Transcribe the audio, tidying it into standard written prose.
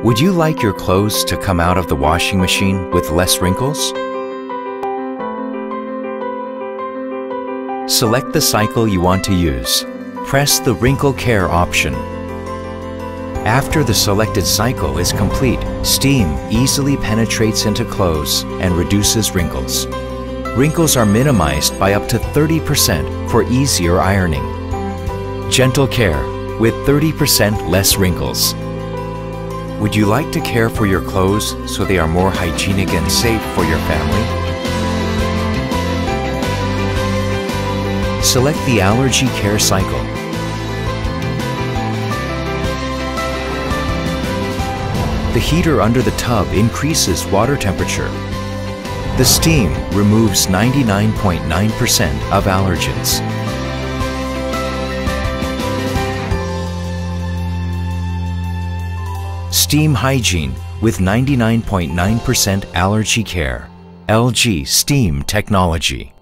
Would you like your clothes to come out of the washing machine with less wrinkles? Select the cycle you want to use. Press the Wrinkle Care option. After the selected cycle is complete, steam easily penetrates into clothes and reduces wrinkles. Wrinkles are minimized by up to 30% for easier ironing. Gentle care with 30% less wrinkles. Would you like to care for your clothes so they are more hygienic and safe for your family? Select the Allergy Care cycle. The heater under the tub increases water temperature. The steam removes 99.9% of allergens. Steam hygiene with 99.9% allergy care. LG Steam Technology.